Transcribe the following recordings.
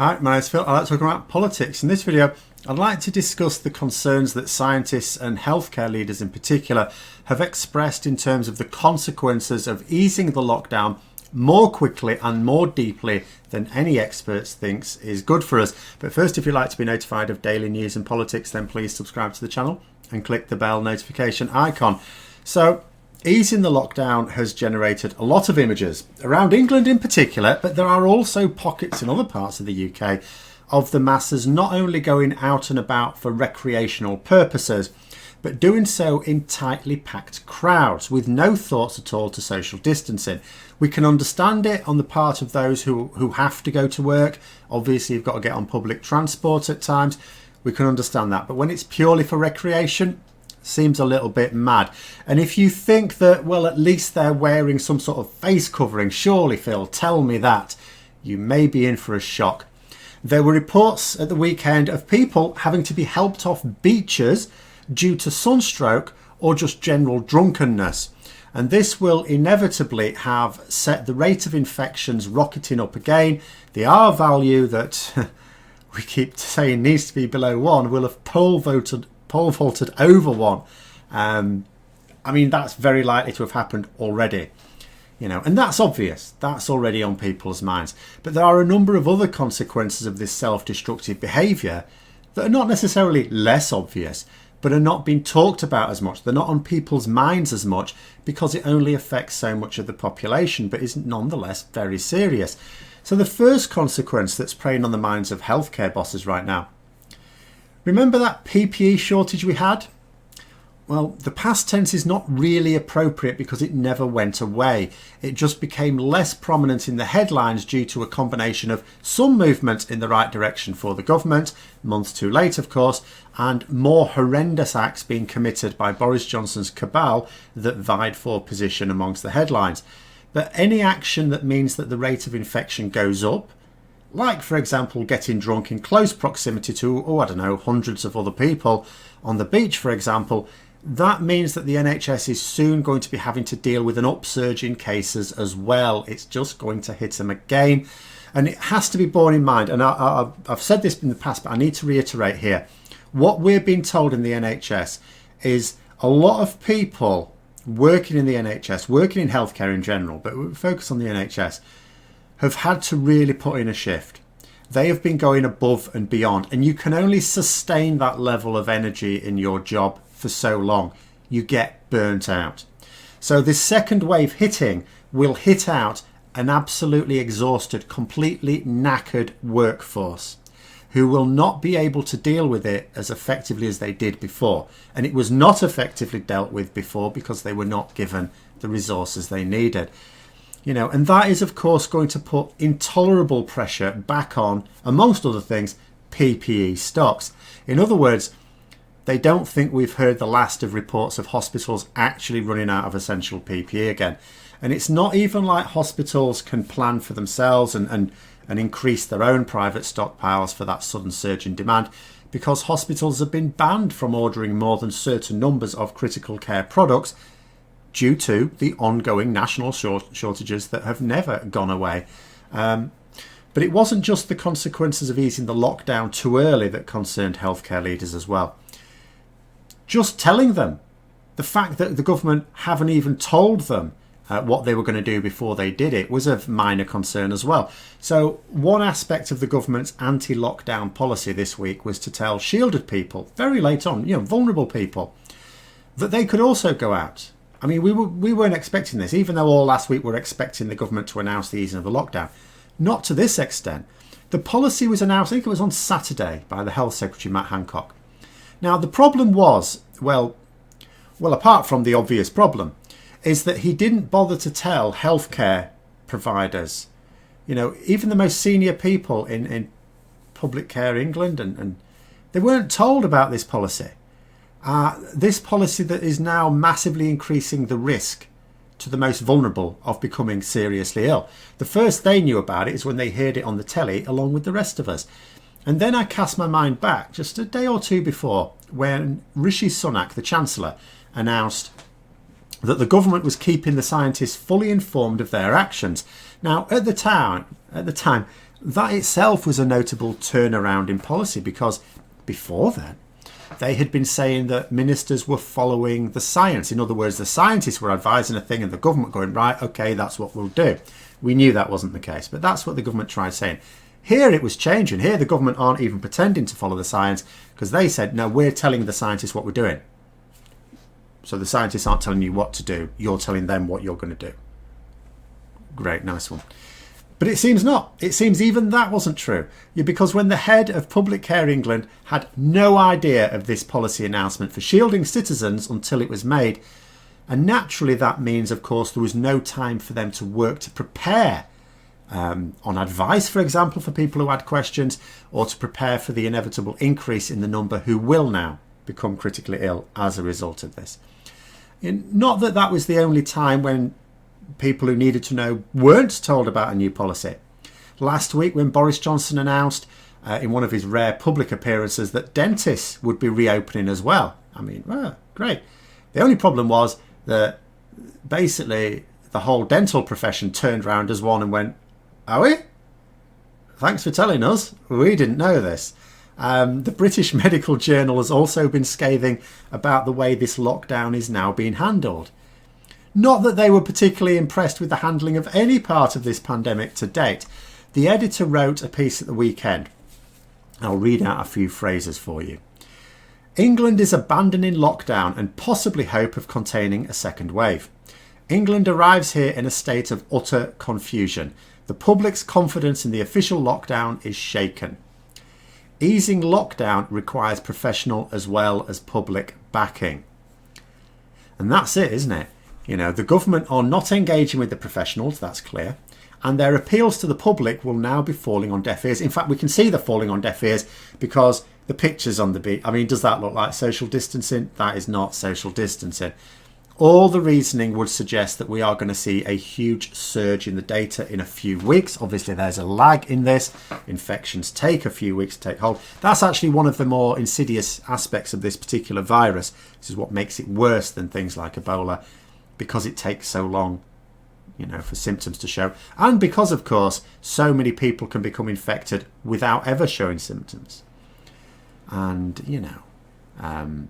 Hi, my name's Phil. I like talking about politics. In this video, I'd like to discuss the concerns that scientists and healthcare leaders in particular have expressed in terms of the consequences of easing the lockdown more quickly and more deeply than any experts thinks is good for us. But first, if you'd like to be notified of daily news and politics, then please subscribe to the channel and click the bell notification icon. So, easing the lockdown has generated a lot of images around England in particular, but there are also pockets in other parts of the UK of the masses not only going out and about for recreational purposes, but doing so in tightly packed crowds with no thoughts at all to social distancing. We can understand it on the part of those who have to go to work. Obviously, you've got to get on public transport at times. We can understand that. But when it's purely for recreation, seems a little bit mad. And if you think that, well, at least they're wearing some sort of face covering, surely, Phil, tell me that, you may be in for a shock. There were reports at the weekend of people having to be helped off beaches due to sunstroke or just general drunkenness. And this will inevitably have set the rate of infections rocketing up again. The R value that we keep saying needs to be below 1 will have pole vaulted over 1. I mean, that's very likely to have happened already, and that's obvious. That's already on people's minds. But there are a number of other consequences of this self-destructive behaviour that are not necessarily less obvious, but are not being talked about as much. They're not on people's minds as much because it only affects so much of the population, but is nonetheless very serious. So the first consequence that's preying on the minds of healthcare bosses right now. Remember that PPE shortage we had? Well, the past tense is not really appropriate because it never went away. It just became less prominent in the headlines due to a combination of some movement in the right direction for the government, months too late of course, and more horrendous acts being committed by Boris Johnson's cabal that vied for position amongst the headlines. But any action that means that the rate of infection goes up, like, for example, getting drunk in close proximity to, hundreds of other people on the beach, for example, that means that the NHS is soon going to be having to deal with an upsurge in cases as well. It's just going to hit them again. And it has to be borne in mind, and I've said this in the past, but I need to reiterate here. What we're being told in the NHS is a lot of people working in the NHS, working in healthcare in general, but we focus on the NHS, have had to really put in a shift. They have been going above and beyond, and you can only sustain that level of energy in your job for so long. You get burnt out. So this second wave hitting will hit out an absolutely exhausted, completely knackered workforce who will not be able to deal with it as effectively as they did before. And it was not effectively dealt with before because they were not given the resources they needed. And that is, of course, going to put intolerable pressure back on, amongst other things, PPE stocks. In other words, they don't think we've heard the last of reports of hospitals actually running out of essential PPE again. And it's not even like hospitals can plan for themselves and increase their own private stockpiles for that sudden surge in demand, because hospitals have been banned from ordering more than certain numbers of critical care products due to the ongoing national shortages that have never gone away. But it wasn't just the consequences of easing the lockdown too early that concerned healthcare leaders as well. Just telling them, the fact that the government haven't even told them what they were going to do before they did it was of minor concern as well. So one aspect of the government's anti-lockdown policy this week was to tell shielded people, very late on, vulnerable people, that they could also go out. I mean, we weren't expecting this, even though all last week we were expecting the government to announce the easing of the lockdown. Not to this extent. The policy was announced, I think it was on Saturday, by the Health Secretary, Matt Hancock. Now, the problem was, well, apart from the obvious problem, is that he didn't bother to tell healthcare providers, even the most senior people in public care England, and they weren't told about this policy. This policy that is now massively increasing the risk to the most vulnerable of becoming seriously ill. The first they knew about it is when they heard it on the telly along with the rest of us. And then I cast my mind back just a day or two before when Rishi Sunak, the Chancellor, announced that the government was keeping the scientists fully informed of their actions. Now, at the time, That itself was a notable turnaround in policy, because before then they had been saying that ministers were following the science. In other words, the scientists were advising a thing and the government going, right, okay, that's what we'll do. We knew that wasn't the case, but that's what the government tried saying. Here it was changing. Here the government aren't even pretending to follow the science, because they said, no, we're telling the scientists what we're doing. So the scientists aren't telling you what to do. You're telling them what you're going to do. Great, nice one. But it seems not. It seems even that wasn't true. Because when the head of Public Care England had no idea of this policy announcement for shielding citizens until it was made, and naturally that means, of course, there was no time for them to work to prepare on advice, for example, for people who had questions, or to prepare for the inevitable increase in the number who will now become critically ill as a result of this. Not that that was the only time when people who needed to know weren't told about a new policy. Last week, when Boris Johnson announced in one of his rare public appearances that dentists would be reopening as well. I mean, well, great. The only problem was that basically the whole dental profession turned around as one and went, are we? Thanks for telling us. We didn't know this. The British Medical Journal has also been scathing about the way this lockdown is now being handled. Not that they were particularly impressed with the handling of any part of this pandemic to date. The editor wrote a piece at the weekend. I'll read out a few phrases for you. England is abandoning lockdown and possibly hope of containing a second wave. England arrives here in a state of utter confusion. The public's confidence in the official lockdown is shaken. Easing lockdown requires professional as well as public backing. And that's it, isn't it? You know, the government are not engaging with the professionals, that's clear. And their appeals to the public will now be falling on deaf ears. In fact, we can see they're falling on deaf ears because the pictures on the beach, I mean, does that look like social distancing? That is not social distancing. All the reasoning would suggest that we are going to see a huge surge in the data in a few weeks. Obviously, there's a lag in this. Infections take a few weeks to take hold. That's actually one of the more insidious aspects of this particular virus. This is what makes it worse than things like Ebola, because it takes so long, you know, for symptoms to show. And because, of course, so many people can become infected without ever showing symptoms. And, you know,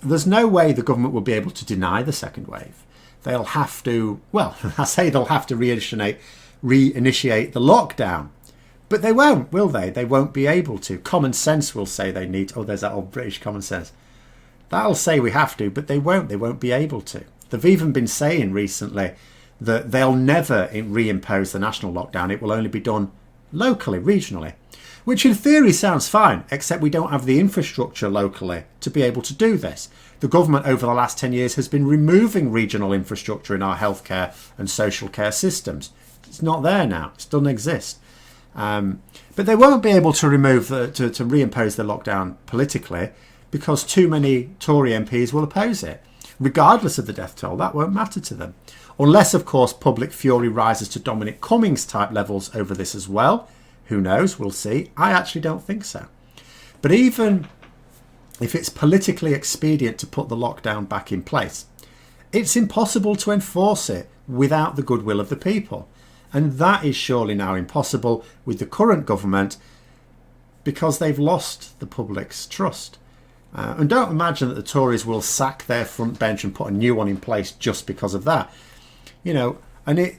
there's no way the government will be able to deny the second wave. They'll have to, well, I say they'll have to reinitiate the lockdown. But they won't, will they? They won't be able to. Common sense will say they need, oh, there's that old British common sense. That'll say we have to, but they won't be able to. They've even been saying recently that they'll never reimpose the national lockdown. It will only be done locally, regionally, which in theory sounds fine, except we don't have the infrastructure locally to be able to do this. The government over the last 10 years has been removing regional infrastructure in our healthcare and social care systems. It's not there now. It doesn't exist. But they won't be able to to reimpose the lockdown politically because too many Tory MPs will oppose it. Regardless of the death toll, that won't matter to them. Unless, of course, public fury rises to Dominic Cummings type levels over this as well. Who knows? We'll see. I actually don't think so. But even if it's politically expedient to put the lockdown back in place, it's impossible to enforce it without the goodwill of the people. And that is surely now impossible with the current government because they've lost the public's trust. And don't imagine that the Tories will sack their front bench and put a new one in place just because of that. You know, and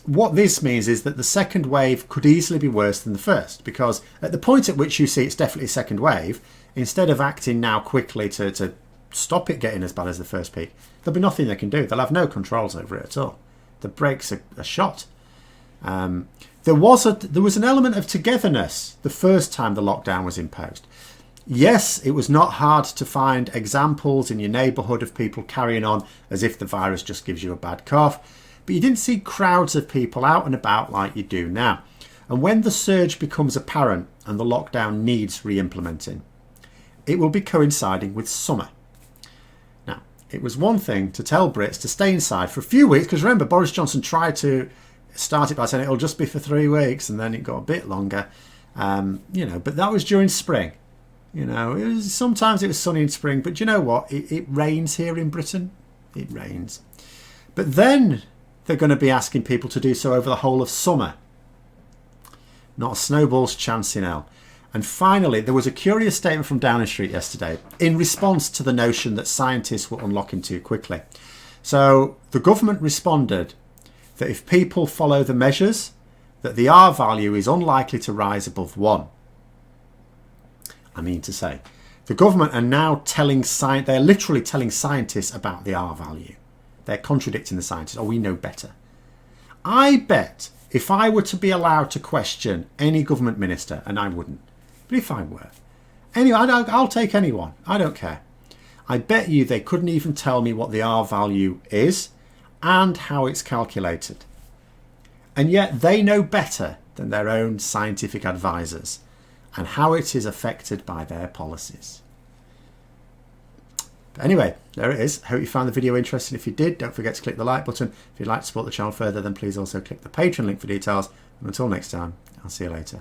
what this means is that the second wave could easily be worse than the first, because at the point at which you see it's definitely a second wave, instead of acting now quickly to stop it getting as bad as the first peak, there'll be nothing they can do. They'll have no controls over it at all. The brakes are shot. There was an element of togetherness the first time the lockdown was imposed. Yes, it was not hard to find examples in your neighbourhood of people carrying on as if the virus just gives you a bad cough, but you didn't see crowds of people out and about like you do now. And when the surge becomes apparent and the lockdown needs re-implementing, it will be coinciding with summer. Now, it was one thing to tell Brits to stay inside for a few weeks, because remember, Boris Johnson tried to start it by saying it'll just be for 3 weeks, and then it got a bit longer, but that was during spring. You know, sometimes it was sunny in spring, but you know what? It rains here in Britain. It rains. But then they're going to be asking people to do so over the whole of summer. Not a snowball's chance in hell. And finally, there was a curious statement from Downing Street yesterday in response to the notion that scientists were unlocking too quickly. So the government responded that if people follow the measures, that the R value is unlikely to rise above 1. I mean to say, the government are now they're literally telling scientists about the R value. They're contradicting the scientists. Oh, we know better. I bet if I were to be allowed to question any government minister, and I wouldn't, but if I were, anyway, I'll take anyone. I don't care. I bet you they couldn't even tell me what the R value is and how it's calculated. And yet they know better than their own scientific advisors and how it is affected by their policies. But anyway, there it is. Hope you found the video interesting. If you did, don't forget to click the like button. If you'd like to support the channel further, then please also click the Patreon link for details. And until next time, I'll see you later.